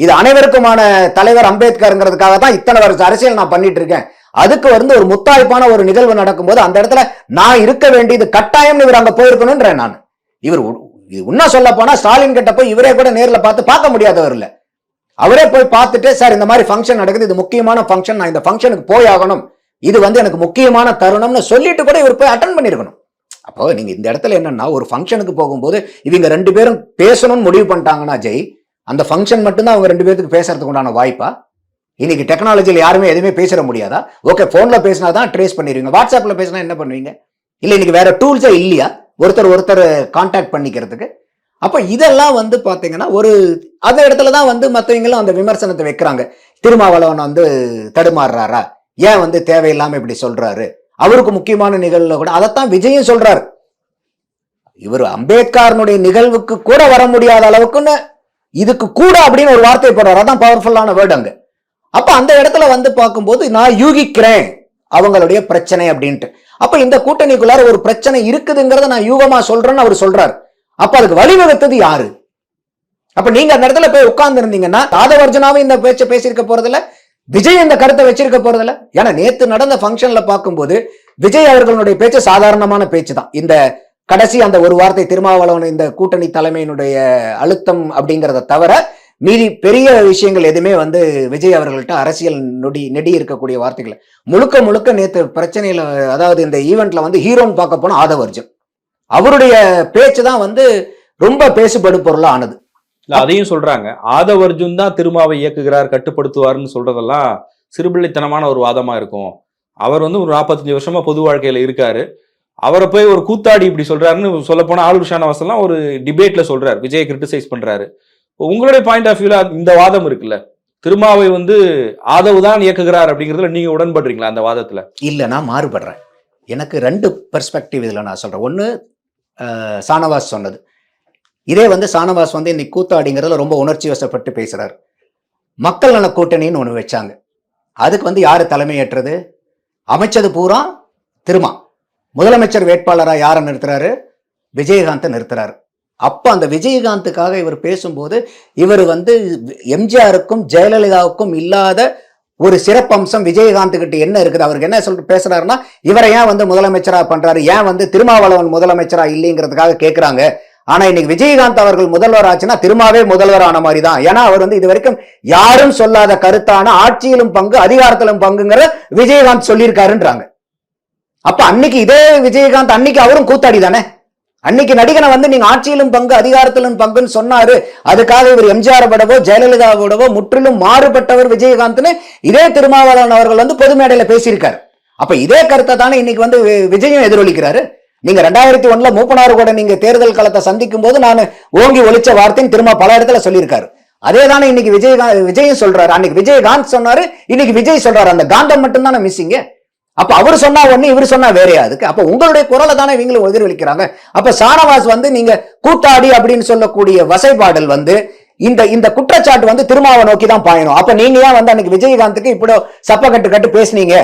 Speaker 1: இது அனைவருக்குமான தலைவர் அம்பேத்கர்ங்கிறதுக்காக தான் இத்தனை வருஷம் அரசியல் நான் பண்ணிட்டு இருக்கேன். அதுக்கு ஒரு முத்தாய்ப்பான ஒரு நிகழ்வு நடக்கும்போது அந்த இடத்துல நான் இருக்க வேண்டியது கட்டாயம். இவர் அங்க போயிருக்கணும்ன்ற நான். இவர் இன்னும் சொல்ல போனா ஸ்டாலின் கிட்ட போய் இவரே கூட நேர்ல பார்க்க முடியாதவர் இல்ல. அவரே போய் பார்த்துட்டு, சார் இந்த மாதிரி ஃபங்க்ஷன் நடக்குது, இது முக்கியமான ஃபங்க்ஷன், நான் இந்த ஃபங்க்ஷனுக்கு போய் ஆகணும், இது எனக்கு முக்கியமான தருணம்னு சொல்லிட்டு கூட இவர் போய் அட்டன் பண்ணிருக்கணும். அப்போ நீங்க இந்த இடத்துல என்னன்னா, ஒரு ஃபங்க்ஷனுக்கு போகும்போது இவங்க 2 பேரும் பேசணும்னு முடிவு பண்ணிட்டாங்கன்னா ஜெய், அந்த ஃபங்க்ஷன் மட்டும்தான் அவங்க 2 பேருக்கு பேசுறதுக்கு உண்டான வாய்ப்பா? இன்னைக்கு டெக்னாலஜியில் யாருமே எதுவுமே பேச முடியாதா? ஓகே, போன்ல பேசினாதான் ட்ரேஸ் பண்ணிடுவீங்க, வாட்ஸ்அப்ல பேசினா என்ன பண்ணுவீங்க? இல்ல இன்னைக்கு வேற டூல்ஸே இல்லையா ஒருத்தர் கான்டாக்ட் பண்ணிக்கிறதுக்கு? அப்ப இதெல்லாம் பாத்தீங்கன்னா அந்த இடத்துலதான் மத்தவங்களும் அந்த விமர்சனத்தை வைக்கிறாங்க. திருமாவளவன் தடுமாறுறாரா, ஏன் தேவையில்லாம இப்படி சொல்றாரு, அவருக்கு முக்கியமான நிகழ்வுல கூட அதைத்தான் விஜயும் சொல்றாரு. இவர் அம்பேத்கருடைய நிகழ்வுக்கு கூட வர முடியாத அளவுக்குன்னு இதுக்கு கூட அப்படின்னு ஒரு வார்த்தை போடுறாரு. அதான் பவர்ஃபுல்லான வேர்டு அங்க. அப்ப அந்த இடத்துல பார்க்கும்போது நான் யூகிக்கிறேன் அவங்களுடைய பிரச்சனை அப்படின்ட்டு. அப்ப இந்த கூட்டணிக்குள்ளார ஒரு பிரச்சனை இருக்குதுங்கிறத நான் யூகமா சொல்றேன்னு அவர் சொல்றாரு. அப்ப அதுக்கு வழிவகுத்தது யாரு? அப்ப நீங்க அந்த இடத்துல போய் உட்கார்ந்து இருந்தீங்கன்னா ஆதவர்ஜனாவும் இந்த பேச்சை பேசியிருக்க போறதில்ல, விஜய் இந்த கருத்தை வச்சிருக்க போறதில்ல. ஏன்னா நேத்து நடந்த ஃபங்க்ஷன்ல பார்க்கும்போது விஜய் அவர்களுடைய பேச்சு சாதாரணமான பேச்சு தான். இந்த கடைசி அந்த ஒரு வார்த்தை திருமாவளவன் இந்த கூட்டணி தலைமையினுடைய அழுத்தம் அப்படிங்கிறத தவிர மீதி பெரிய விஷயங்கள் எதுவுமே விஜய் அவர்கள்ட்ட அரசியல் நெடி இருக்கக்கூடிய வார்த்தைகள் முழுக்க நேத்து பிரச்சனையில, அதாவது இந்த ஈவெண்ட்ல ஹீரோன்னு பார்க்க போனா ஆதவர்ஜன் அவருடைய பேச்சு தான் ரொம்ப பேசுபடு பொருளா ஆனது.
Speaker 2: அதையும் சொல்றாங்க, ஆதவர்ஜுன் தான் திருமாவை இயக்குகிறார் கட்டுப்படுத்துவார்னு சொல்றதெல்லாம் சிறுபிள்ளைத்தனமான ஒரு வாதமா இருக்கும். அவர் ஒரு 45 வருஷமா பொது வாழ்க்கையில இருக்காரு, அவரை போய் ஒரு கூத்தாடி இப்படி சொல்றாருன்னு சொல்ல போனா ஆளுர் ஷானவாஸ்லாம் ஒரு டிபேட்ல சொல்றாரு, விஜயை கிரிட்டிசைஸ் பண்றாரு. உங்களுடைய பாயிண்ட் ஆஃப் வியூல இந்த வாதம் இருக்குல்ல, திருமாவை ஆதவ் தான் இயக்குகிறார் அப்படிங்கிறதுல நீங்க உடன்படுறீங்களா அந்த வாதத்துல? இல்ல, நான் மாறுபடுறேன். எனக்கு 2 பெர்ஸ்பெக்டிவ் இதுல நான் சொல்றேன். ஒன்னு சானவாஸ் சொன்னது, இதே சானவாஸ் இன்னைக்கு கூத்தாடிங்கிறதுல ரொம்ப உணர்ச்சி வசப்பட்டு பேசுறாரு. மக்கள் நல கூட்டணின்னு ஒண்ணு வச்சாங்க, அதுக்கு யாரு தலைமையேற்றது? அமைச்சது பூரா திருமா. முதலமைச்சர் வேட்பாளரா யாரை நிறுத்துறாரு? விஜயகாந்தை நிறுத்துறாரு. அப்ப அந்த விஜயகாந்துக்காக இவர் பேசும்போது இவர் எம்ஜிஆருக்கும் ஜெயலலிதாவுக்கும் இல்லாத
Speaker 1: ஒரு சிறப்பம்சம் விஜயகாந்த் கிட்ட என்ன இருக்குது, அவருக்கு என்ன சொல்லிட்டு பேசுறாருன்னா, இவரை ஏன் வந்து முதலமைச்சரா பண்றாரு, ஏன் வந்து திருமாவளவன் முதலமைச்சரா இல்லைங்கிறதுக்காக கேட்கிறாங்க. ஆனா இன்னைக்கு விஜயகாந்த் அவர்கள் முதல்வர் ஆச்சுன்னா திருமாவே முதல்வர் ஆன மாதிரி தான். ஏன்னா அவர் வந்து இது வரைக்கும் யாரும் சொல்லாத கருத்தான ஆட்சியிலும் பங்கு அதிகாரத்திலும் பங்குங்கிற விஜயகாந்த் சொல்லியிருக்காருன்றாங்க. அப்ப அன்னைக்கு இதே விஜயகாந்த் அன்னைக்கு அவரும் கூத்தாடி தானே. அன்னைக்கு நடிகனை வந்து நீங்க ஆட்சியிலும் பங்கு அதிகாரத்திலும் பங்குன்னு சொன்னாரு. அதுக்காக இவர் எம்ஜிஆர் விடவோ ஜெயலலிதாவோடவோ முற்றிலும் மாறுபட்டவர் விஜயகாந்த்னு இதே திருமாவளவன் அவர்கள் வந்து பொது மேடையில பேசியிருக்காரு. அப்ப இதே கருத்தை தானே இன்னைக்கு வந்து விஜயும் எதிரொலிக்கிறாரு. நீங்க 2001 மூப்பனார் கூட நீங்க தேர்தல் களத்தை சந்திக்கும் போது நான் ஓங்கி ஒழிச்ச வார்த்தைன்னு திரும்ப பல இடத்துல சொல்லியிருக்காரு. அதே தானே இன்னைக்கு விஜயும் சொல்றாரு. அன்னைக்கு விஜயகாந்த் சொன்னாரு, இன்னைக்கு விஜய் சொல்றாரு. அந்த காந்தம் மட்டும் தானே மிஸ்ஸிங்க. அப்ப அவர் சொன்னா ஒண்ணு, இவர் சொன்னா வேறையா அதுக்கு. அப்ப உங்களுடைய குரலை தானே இவங்களும் எதிரொலிக்கிறாங்க. அப்ப ஷானவாஸ் வந்து நீங்க கூத்தாடி அப்படின்னு சொல்லக்கூடிய வசைபாடல் வந்து இந்த குற்றச்சாட்டு வந்து திருமாவை நோக்கி தான் பாயணும். அப்ப நீங்க ஏன் வந்து அன்னைக்கு விஜயகாந்துக்கு இப்படி சப்ப கட்டு பேசுனீங்க,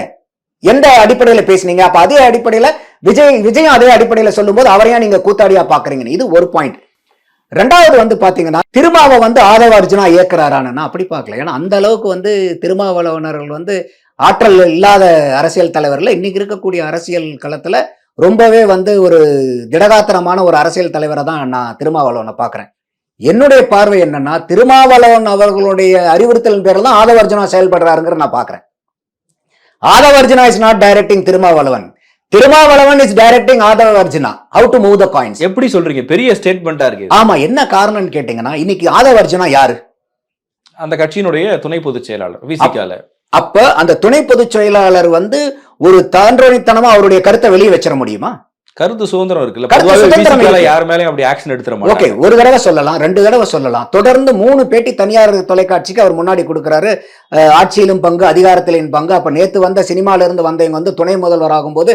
Speaker 1: எந்த அடிப்படையில பேசுனீங்க? அப்ப அதே அடிப்படையில விஜயம் அதே அடிப்படையில சொல்லும் போது அவரையா நீங்க கூத்தாடியா பாக்குறீங்க? இது ஒரு பாயிண்ட். ரெண்டாவது வந்து பாத்தீங்கன்னா, திருமாவை வந்து ஆதவ அர்ஜுனா இயக்குறாரானா அப்படி பார்க்கல. ஏன்னா அந்த அளவுக்கு வந்து திருமாவளவனர்கள் வந்து ஆற்றல் இல்லாத அரசியல் தலைவர்கள் இன்னைக்கு இருக்கக்கூடிய அரசியல் களத்துல ரொம்பவே வந்து ஒரு திடகாத்திரமான ஒரு அரசியல் தலைவரை தான் நான் திருமாவளவனை பாக்குறேன். என்னுடைய பார்வை என்னன்னா, திருமாவளவன் அவர்களுடைய அறிவுறுத்தலின் பேரில் தான் ஆதவ அர்ஜுனா செயல்படுறாருங்கிற நான் பாக்குறேன். Aadhav Arjuna is not directing Thirumavalavan. Thirumavalavan is directing Aadhav Arjuna. How to move the coins.
Speaker 2: எப்படி சொல்றீங்க? பெரிய ஸ்டேட்மெண்டா இருக்கு.
Speaker 1: ஆமா, என்ன காரணம்னு கேட்டீங்கன்னா, இன்னைக்கு ஆதவ அர்ஜுனா யாரு?
Speaker 2: அந்த கட்சியினுடைய துணை பொதுச் செயலாளர் விசிகால.
Speaker 1: அப்ப அந்த துணை பொதுச் செயலாளர் வந்து ஒரு தாண்டோனித்தனமா அவருடைய கருத்தை வெளியே வச்சிட முடியுமா?
Speaker 2: கருத்து சுதந்திரம் இருக்குல்ல, யார் மேலயும் அப்படி ஆக்ஷன் எடுத்துற மாட்டாங்க.
Speaker 1: ஓகே, ஒரு தடவை சொல்லலாம், 2 தடவை சொல்லலாம். தொடர்ந்து 3 பேட்டி தனியார் தொலைக்காட்சிக்கு அவர் முன்னாடி கொடுக்கிறாரு. ஆட்சியிலும் பங்கு அதிகாரத்திலும் பங்கு. அப்ப நேத்து வந்த சினிமால இருந்து வந்தவங்க வந்து துணை முதல்வர் ஆகும்போது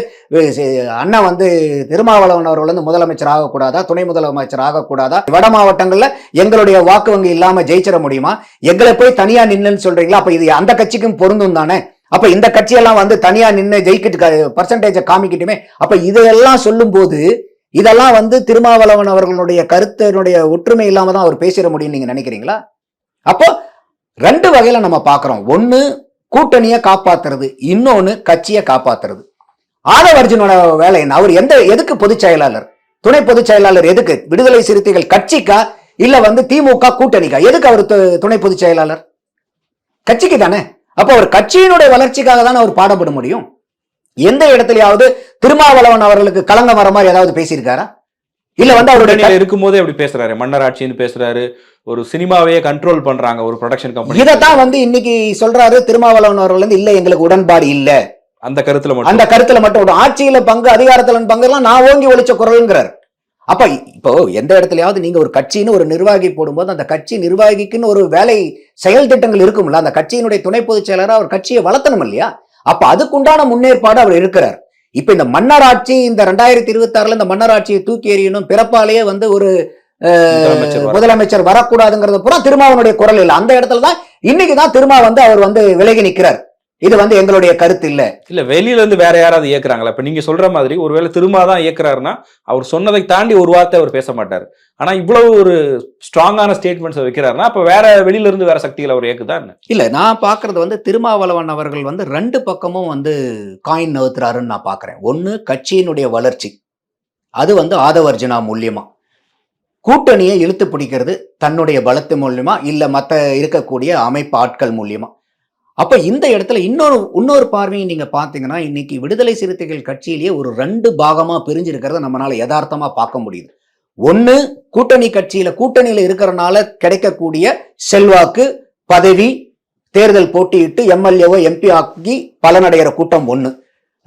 Speaker 1: அண்ணன் வந்து திருமாவளவன் அவர்கள் வந்து முதலமைச்சர் ஆகக்கூடாதா, துணை முதலமைச்சர் ஆகக்கூடாதா, வட மாவட்டங்கள்ல எங்களுடைய வாக்கு வங்கி இல்லாம ஜெயிச்சிட முடியுமா, எங்களை போய் தனியா நின்னுன்னு சொல்றீங்களா? அப்ப இது அந்த கட்சிக்கும் பொருந்தும் தானே. அப்ப இந்த கட்சியெல்லாம் வந்து தனியா நின்று ஜெயிக்கிட்டு பர்சன்டேஜை காமிக்கிட்டுமே. அப்ப இதையெல்லாம் சொல்லும் போது இதெல்லாம் வந்து திருமாவளவன் அவர்களுடைய கருத்தினுடைய ஒற்றுமை இல்லாம தான் அவர் பேசிட முடியும் நீங்க நினைக்கிறீங்களா? அப்போ 2 வகையில நம்ம பாக்குறோம். ஒண்ணு கூட்டணியை காப்பாத்துறது, இன்னொன்னு கட்சியை காப்பாத்துறது. ஆதவ அர்ஜுனோட வேலை என்ன? அவர் எதுக்கு பொதுச் செயலாளர், துணை பொதுச் செயலாளர் எதுக்கு? விடுதலை சிறுத்தைகள் கட்சிக்கா இல்ல வந்து திமுக கூட்டணிக்கா? எதுக்கு அவர் துணை பொதுச் செயலாளர்? கட்சிக்கு தானே. அப்ப அவர் கட்சியினுடைய வளர்ச்சிக்காக தானே அவர் பாடுபட முடியும். எந்த இடத்துலயாவது திருமாவளவன் அவர்களுக்கு களங்கம் வர மாதிரி ஏதாவது பேசியிருக்காரா? இல்ல வந்து அவருடைய
Speaker 2: இருக்கும்போதே அப்படி பேசுறாரு, மன்னர் ஆட்சின்னு பேசுறாரு, ஒரு சினிமாவையே கண்ட்ரோல் பண்றாங்க ஒரு ப்ரொடக்ஷன் கம்பெனி.
Speaker 1: இதைத்தான் வந்து இன்னைக்கு சொல்றாரு திருமாவளவன் அவர்கள் வந்து இல்ல எங்களுக்கு உடன்பாடு இல்ல
Speaker 2: அந்த கருத்துல
Speaker 1: மட்டும் ஆட்சியில பங்கு அதிகாரத்துல பங்கு எல்லாம் நான் ஓங்கி ஒழிச்ச குரல்ங்கிறார். அப்ப இப்போ எந்த இடத்துலயாவது நீங்க ஒரு கட்சின்னு ஒரு நிர்வாகி போடும்போது அந்த கட்சி நிர்வாகிக்குன்னு ஒரு வேலை செயல் திட்டங்கள் இருக்கும்ல. அந்த கட்சியினுடைய துணை பொதுச் செயலராக அவர் கட்சியை வளர்த்தணும் இல்லையா? அப்ப அதுக்குண்டான முன்னேற்பாடு அவர் இருக்கிறார். இப்ப இந்த மன்னர் ஆட்சி, இந்த 2026 இந்த மன்னர் ஆட்சியை தூக்கி எறியணும், பிறப்பாலேயே வந்து ஒரு முதலமைச்சர் வரக்கூடாதுங்கிறத பூரா திருமாவனுடைய குரல் இல்லை. அந்த இடத்துலதான் இன்னைக்குதான் திருமா வந்து அவர் வந்து விலகி நிற்கிறார். இது வந்து எங்களுடைய கருத்து இல்ல
Speaker 2: வெளியில இருந்து வேற யாராவது இயக்குறாங்களா? இப்ப நீங்க சொல்ற மாதிரி ஒருவேளை திருமா தான் இயக்குறாருன்னா அவர் சொன்னதை தாண்டி ஒரு வார்த்தை அவர் பேச மாட்டாரு. ஆனா இவ்வளவு ஒரு ஸ்ட்ராங்கான ஸ்டேட்மெண்ட்ஸ் வைக்கிறாருன்னா அப்ப வேற வெளியில இருந்து வேற சக்திகள் அவர் இயக்குதான்
Speaker 1: இல்ல. நான் பாக்குறது வந்து திருமாவளவன் அவர்கள் வந்து 2 பக்கமும் வந்து காயின் நவுத்துறாருன்னு நான் பாக்குறேன். ஒண்ணு கட்சியினுடைய வளர்ச்சி, அது வந்து ஆதவ அர்ஜுனா மூலியமா. கூட்டணியை இழுத்து பிடிக்கிறது தன்னுடைய பலத்து மூலியமா, இல்ல மத்த இருக்கக்கூடிய அமைப்பு ஆட்கள் மூலியமா. அப்ப இந்த இடத்துல இன்னொரு பார்வையை நீங்க பாத்தீங்கன்னா, இன்னைக்கு விடுதலை சிறுத்தைகள் கட்சியிலேயே ஒரு 2 பாகமா பிரிஞ்சிருக்கிறத நம்மளால யதார்த்தமா பார்க்க முடியுது. ஒண்ணு கூட்டணியில இருக்கிறனால கிடைக்கக்கூடிய செல்வாக்கு, பதவி, தேர்தல் போட்டியிட்டு எம்எல்ஏவோ எம்பி ஆக்கி பலனடைகிற கூட்டம் ஒண்ணு.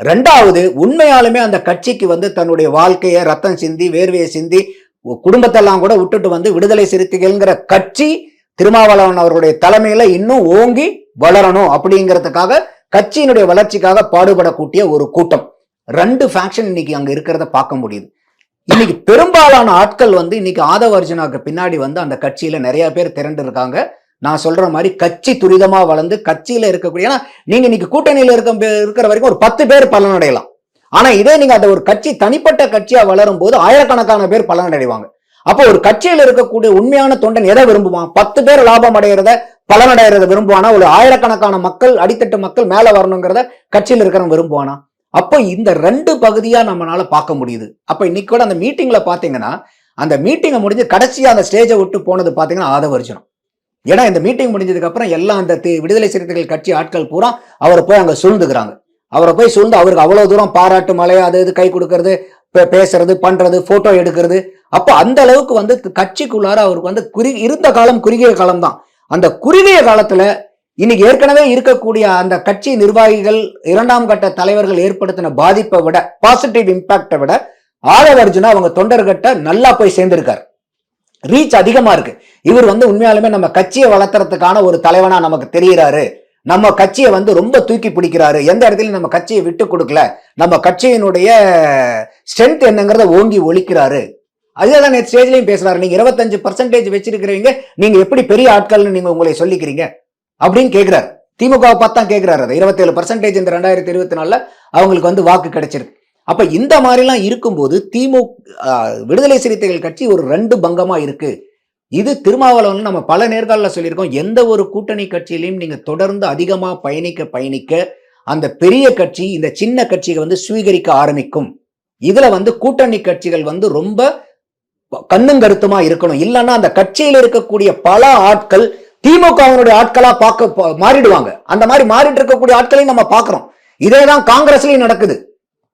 Speaker 1: 2வது உண்மையாலுமே அந்த கட்சிக்கு வந்து தன்னுடைய வாழ்க்கையை ரத்தம் சிந்தி வேர்வையை சிந்தி குடும்பத்தெல்லாம் கூட விட்டுட்டு வந்து விடுதலை சிறுத்தைகள்ங்கிற கட்சி திருமாவளவன் அவருடைய தலைமையில இன்னும் ஓங்கி வளரணும் அப்படிங்கிறதுக்காக கட்சியினுடைய வளர்ச்சிக்காக பாடுபடக்கூடிய ஒரு கூட்டம். 2 ஃபேக்ஷன் இன்னைக்கு அங்க இருக்கிறத பார்க்க முடியுது. இன்னைக்கு பெரும்பாலான ஆட்கள் வந்து இன்னைக்கு ஆதவ அர்ஜுனாக்கு பின்னாடி வந்து அந்த கட்சியில நிறைய பேர் திரண்டு இருக்காங்க. நான் சொல்ற மாதிரி கட்சி துரிதமா வளர்ந்து கட்சியில இருக்கக்கூடிய, ஏன்னா நீங்க இன்னைக்கு கூட்டணியில இருக்கிற வரைக்கும் ஒரு 10 பேர் பலனடையலாம். ஆனா இதே நீங்க அந்த ஒரு கட்சி தனிப்பட்ட கட்சியா வளரும் போது ஆயிரக்கணக்கான பேர் பலனடைவாங்க. அப்போ ஒரு கட்சியில் இருக்கக்கூடிய உண்மையான தொண்டன் எதை விரும்புவான்? 10 பேர் லாபம் அடைகிறத, பலனடைகிறத விரும்புவானா? ஒரு ஆயிரக்கணக்கான மக்கள், அடித்தட்டு மக்கள் மேல வரணுங்கிறத கட்சியில் இருக்கிறவன் விரும்புவானா? அப்போ இந்த 2 பகுதியா நம்மளால பார்க்க முடியுது. அப்ப இன்னைக்கு கூட அந்த மீட்டிங்ல பாத்தீங்கன்னா, அந்த மீட்டிங்கை முடிஞ்சு கடைசியா அந்த ஸ்டேஜை விட்டு போனது பாத்தீங்கன்னா ஆதவ அர்ஜுனா. ஏன்னா இந்த மீட்டிங் முடிஞ்சதுக்கு அப்புறம் எல்லாம் அந்த விடுதலை சிறுத்தைகள் கட்சி ஆட்கள் பூரா அவரை போய் அங்க சூழ்ந்துக்கிறாங்க. அவரை போய் சூழ்ந்து அவருக்கு அவ்வளவு தூரம் பாராட்டு மழை, அது இது கை கொடுக்கறது, பேசுறது, பண்றது, போட்டோ எடுக்கிறது. அப்போ அந்த அளவுக்கு வந்து கட்சிக்குள்ளார அவருக்கு வந்து இருந்த காலம் குறுகிய காலம் தான். அந்த குறுகிய காலத்துல இன்னைக்கு ஏற்கனவே இருக்கக்கூடிய அந்த கட்சி நிர்வாகிகள், 2ஆம் கட்ட தலைவர்கள் ஏற்படுத்தின பாதிப்பை விட, பாசிட்டிவ் இம்பாக்டை விட ஆதவ அர்ஜுனா அவங்க தொண்டர்கிட்ட நல்லா போய் சேர்ந்திருக்காரு. ரீச் அதிகமா இருக்கு. இவர் வந்து உண்மையாலுமே நம்ம கட்சியை வளர்த்துறதுக்கான ஒரு தலைவனா நமக்கு தெரிகிறாரு. நம்ம கட்சியை வந்து ரொம்ப தூக்கி பிடிக்கிறாரு. எந்த இடத்துலயும் நம்ம கட்சியை விட்டு கொடுக்கல. நம்ம கட்சியினுடைய ஸ்ட்ரென்த் என்னங்கிறத ஓங்கி ஒழிக்கிறாரு. அதுதான் நேற்று ஸ்டேஜ்லயும் பேசுறாரு. நீங்க 25% வச்சிருக்கிறீங்க, நீங்க எப்படி பெரிய ஆட்கள்னு நீங்க உங்களை சொல்லிக்கிறீங்க அப்படின்னு கேட்கிறாரு. திமுகவை பார்த்து தான் கேட்கிறாரு. 27% இந்த 2024 அவங்களுக்கு வந்து வாக்கு கிடைச்சிருக்கு. அப்ப இந்த மாதிரிலாம் இருக்கும்போது விடுதலை சிறுத்தைகள் கட்சி ஒரு 2 பங்கமா இருக்கு. இது திருமாவளவன் நம்ம பல நேர்காணல சொல்லியிருக்கோம். எந்த ஒரு கூட்டணி கட்சியிலையும் நீங்க தொடர்ந்து அதிகமா பயணிக்க அந்த பெரிய கட்சி இந்த சின்ன கட்சியை வந்து சுவீகரிக்க ஆரம்பிக்கும். இதுல வந்து கூட்டணி கட்சிகள் வந்து ரொம்ப கண்ணும் கருத்துமா இருக்கணும். இல்லைன்னா அந்த கட்சியில் இருக்கக்கூடிய பல ஆட்கள் திமுகவினுடைய ஆட்களா மாறிடுவாங்க. அந்த மாதிரி மாறிட்டு இருக்கக்கூடிய ஆட்களையும் நம்ம பார்க்கிறோம். இதேதான் காங்கிரஸ்லயும் நடக்குது.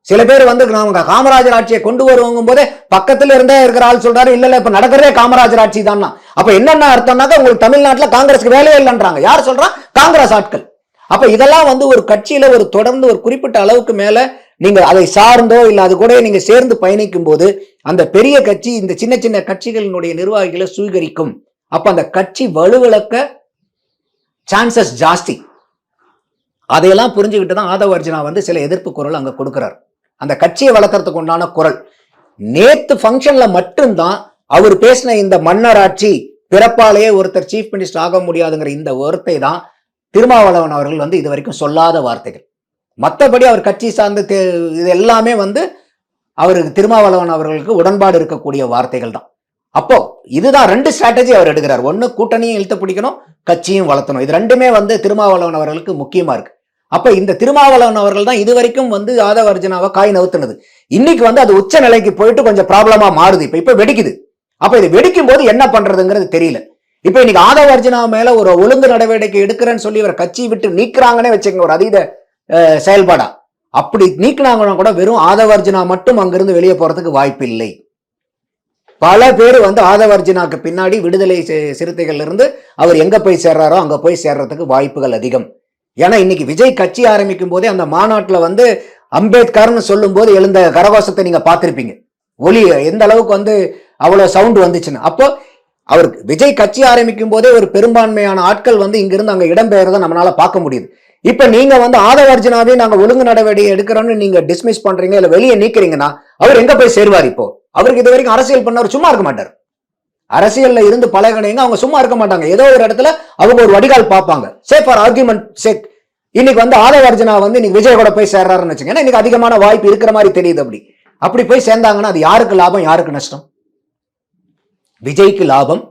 Speaker 1: சில பேர் வந்து நாம காமராஜர் ஆட்சியை கொண்டு வருவோங்கும் போதே பக்கத்துல இருந்தே இருக்கிற ஆள் சொல்றாரு, இல்ல இப்ப நடக்கிறதே காமராஜர் ஆட்சி தான். அப்ப என்னென்ன அர்த்தம்னாக்கா உங்களுக்கு தமிழ்நாட்டுல காங்கிரஸ்க்கு வேலையே இல்லைன்றாங்க. யார் சொல்றா? காங்கிரஸ் ஆட்கள். அப்ப இதெல்லாம் வந்து ஒரு கட்சியில ஒரு தொடர்ந்து ஒரு குறிப்பிட்ட அளவுக்கு மேல நீங்க அதை சார்ந்தோ இல்ல அது கூட நீங்க சேர்ந்து பயணிக்கும் போது அந்த பெரிய கட்சி இந்த சின்ன சின்ன கட்சிகளினுடைய நிர்வாகிகளை சுவீகரிக்கும். அப்ப அந்த கட்சி வலுவிழக்க சான்சஸ் ஜாஸ்தி. அதையெல்லாம் புரிஞ்சுக்கிட்டு தான் ஆதவ அர்ஜுனா வந்து சில எதிர்ப்பு குரல் அங்க கொடுக்கிறார். அந்த கட்சியை வளர்க்கறதுக்கு உண்டான குரல். நேத்து ஃபங்க்ஷன்ல மட்டும்தான் அவர் பேசின இந்த மன்னராட்சி, பிறப்பாலேயே ஒருத்தர் சீஃப் மினிஸ்டர் ஆக முடியாதுங்கிற இந்த வார்த்தை தான் திருமாவளவன் அவர்கள் வந்து இது வரைக்கும் சொல்லாத வார்த்தைகள். மற்றபடி அவர் கட்சி சார்ந்து இது எல்லாமே வந்து அவருக்கு திருமாவளவன் அவர்களுக்கு உடன்பாடு இருக்கக்கூடிய வார்த்தைகள் தான். அப்போ இதுதான் 2 ஸ்ட்ராட்டஜி அவர் எடுக்கிறார். ஒன்னு கூட்டணியும் இழுத்து பிடிக்கணும், கட்சியும் வளர்த்தணும். இது 2மே வந்து திருமாவளவன் அவர்களுக்கு முக்கியமா இருக்கு. அப்ப இந்த திருமாவளவன் அவர்கள் தான் இதுவரைக்கும் வந்து ஆதவ அர்ஜுனாவை காய் நவுத்துனது. இன்னைக்கு வந்து அது உச்ச நிலைக்கு போயிட்டு கொஞ்சம் ப்ராப்ளமா மாறுது. இப்ப வெடிக்குது. அப்ப இது வெடிக்கும் போது என்ன பண்றதுங்கிறது தெரியல. இப்ப இன்னைக்கு ஆதவ அர்ஜுனா மேல ஒரு ஒழுங்கு நடவடிக்கை எடுக்கிறேன்னு சொல்லி இவர் கட்சி விட்டு நீக்கிறாங்கன்னே வச்சுக்கோங்க, ஒரு அதீத செயல்பாடா. அப்படி நீக்கினாங்கன்னா கூட வெறும் ஆதவ அர்ஜுனா மட்டும் அங்கிருந்து வெளியே போறதுக்கு வாய்ப்பு இல்லை. பல பேர் வந்து ஆதவ அர்ஜுனாக்கு பின்னாடி விடுதலை சிறுத்தைகள் இருந்து அவர் எங்க போய் சேர்றாரோ அங்க போய் சேர்றதுக்கு வாய்ப்புகள் அதிகம். ஏன்னா இன்னைக்கு விஜய் கட்சி ஆரம்பிக்கும் போதே அந்த மாநாட்டுல வந்து அம்பேத்கர்னு சொல்லும் போது எழுந்த கரகோஷத்தை நீங்க பார்த்திருப்பீங்க. ஒலி எந்த அளவுக்கு வந்து அவ்வளவு சவுண்ட் வந்துச்சுன்னு. அப்போ அவருக்கு விஜய் கட்சி ஆரம்பிக்கும் போதே ஒரு பெரும்பான்மையான ஆட்கள் வந்து இங்கிருந்து அங்க இடம்பெயர்றதை நம்மளால பார்க்க முடியுது. இப்ப நீங்க வந்து ஆதவ அர்ஜுனாவே நாங்க ஒழுங்கு நடவடிக்கை எடுக்கிறோம்னு நீங்க டிஸ்மிஸ் பண்றீங்க, இல்ல வெளியே நீக்கிறீங்கன்னா அவர் எங்க போய் சேருவார்? இப்போ அவருக்கு இது வரைக்கும் அரசியல் பண்ணவர் சும்மா இருக்க மாட்டார். அரசியல்ல இருந்து பழகினீங்க, அவங்க சும்மா இருக்க மாட்டாங்க. ஏதோ ஒரு இடத்துல அவங்க ஒரு வடிகால் பார்ப்பாங்க. சே ஃபார் ஆர்குமெண்ட் சேக் இன்னைக்கு வந்து ஆதவ அர்ஜுனா வந்து இன்னைக்கு விஜய் கூட போய் சேர்றாருன்னு வச்சுங்க, இன்னைக்கு அதிகமான வாய்ப்பு இருக்கிற மாதிரி தெரியுது. அப்படி போய் சேர்ந்தாங்கன்னா அது யாருக்கு லாபம், யாருக்கு நஷ்டம்? விஜய்க்கு லாபம்,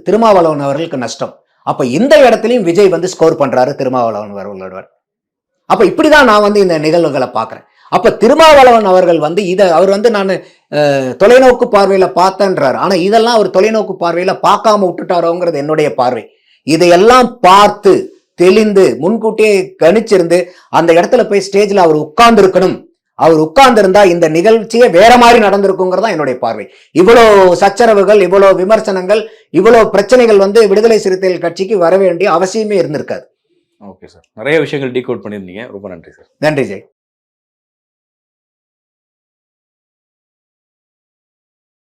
Speaker 1: திருமாவளவன் அவர்களுக்கு நஷ்டம். அப்ப இந்த இடத்துலயும் விஜய் வந்து ஸ்கோர் பண்றாரு திருமாவளவன் அவர்களோட. அப்ப இப்படிதான் நான் வந்து இந்த நிகழ்வுகளை பாக்குறேன். அப்ப திருமாவளவன் அவர்கள் வந்து அவர் வந்து நான் தொலைநோக்கு பார்வையில பார்த்தேன்றாரு. ஆனா இதெல்லாம் அவர் தொலைநோக்கு பார்வையில பார்க்காம விட்டுட்டாரோங்கிறது என்னுடைய பார்வை. இதையெல்லாம் பார்த்து தெளிந்து முன்கூட்டியே கணிச்சிருந்து அந்த இடத்துல போய் ஸ்டேஜ்ல அவர் உட்கார்ந்து இருக்கணும். அவர் உட்கார்ந்து இருந்தா இந்த நிகழ்ச்சியே வேற மாதிரி நடந்திருக்குங்கிறதா என்னுடைய பார்வை. இவ்வளவு சச்சரவுகள், இவ்வளவு விமர்சனங்கள், இவ்வளவு பிரச்சனைகள் வந்து விடுதலை சிறுத்தைகள் கட்சிக்கு வர வேண்டிய அவசியமே இருந்திருக்காது.
Speaker 2: ஓகே சார், நிறைய விஷயங்கள் டீகோட் பண்ணியிருந்தீங்க. ரொம்ப நன்றி சார்.
Speaker 1: நன்றி ஜெய்.